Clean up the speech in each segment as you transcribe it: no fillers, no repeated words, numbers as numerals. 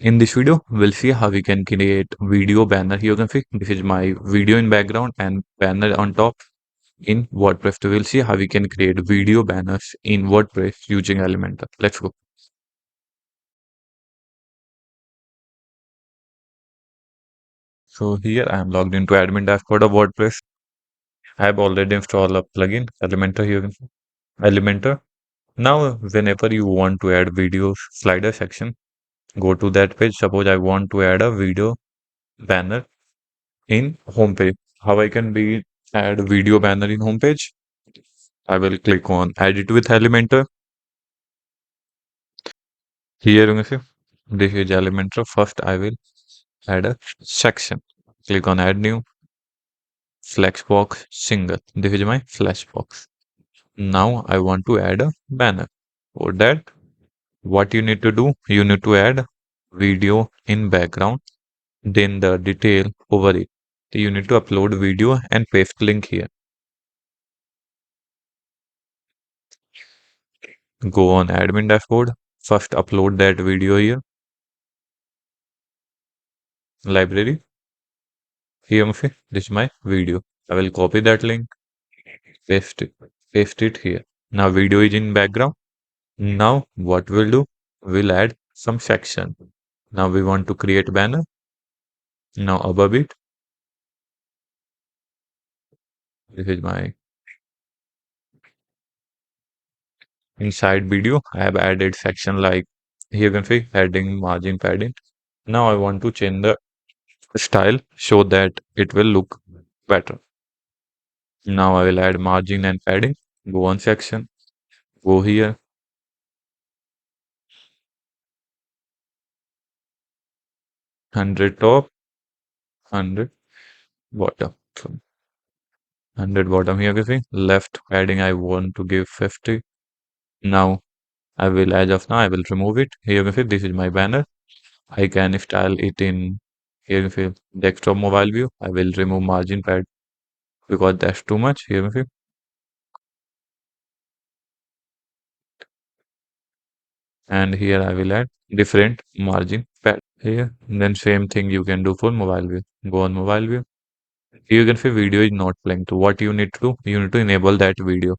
In this video, we'll see how we can create video banner. Here you can see this is my video in background and banner on top in WordPress. So we'll see how we can create video banners in WordPress using Elementor. Let's go. So here I am logged into admin dashboard of WordPress. I have already installed a plugin, Elementor. Here you can see Elementor. Now, whenever you want to add videos slider section, go to that page. Suppose I want to add a video banner in homepage. How I can be add video banner in homepage? I will click on edit with Elementor. Here you can see this is Elementor. First I will add a section. Click on add new flexbox single. This is my flexbox. Now I want to add a banner. For that, what you need to do, you need to add video in background, then the detail over it. You need to upload video and paste link here. Go on admin dashboard. First upload that video here. Library. Here, okay, this is my video. I will copy that link, paste it here. Now video is in background. Now what we'll do, we'll add some section. Now we want to create banner. Now above it, this is my inside video. I have added section like here you can see heading, margin, padding. Now I want to change the style so that it will look better. Now I will add margin and padding. Go on section, go here. 100 top, 100 bottom. So 100 bottom here you can see. Left padding I want to give 50. Now I will, as of now, I will remove it. Here you can see this is my banner. I can style it in here you can see desktop mobile view. I will remove margin pad because that's too much. Here you can see. And here I will add different margin pad here. And then same thing you can do for mobile view. Go on mobile view. Here you can see video is not playing. So what you need to do, you need to enable that video.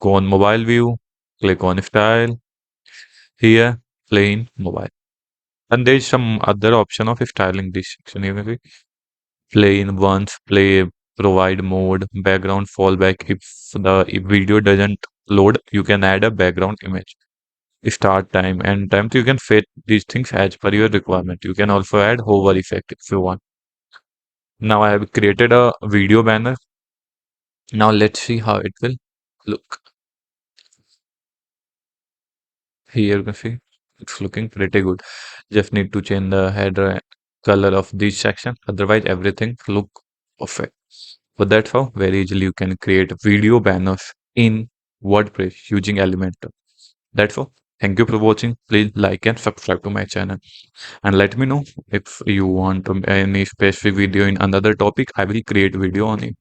Go on mobile view, click on style. Here, plain mobile. And there is some other option of styling this section. You can see play in once, play, provide mode, background fallback. If video doesn't load, you can add a background image. Start time, end time. So you can fit these things as per your requirement. You can also add hover effect if you want. Now I have created a video banner. Now let's see how it will look. Here you can see it's looking pretty good. Just need to change the header color of this section. Otherwise everything look perfect. So that's how very easily you can create video banners in WordPress using Elementor. That's all. Thank you for watching. Please like and subscribe to my channel. And let me know if you want any specific video in another topic. I will create video on it.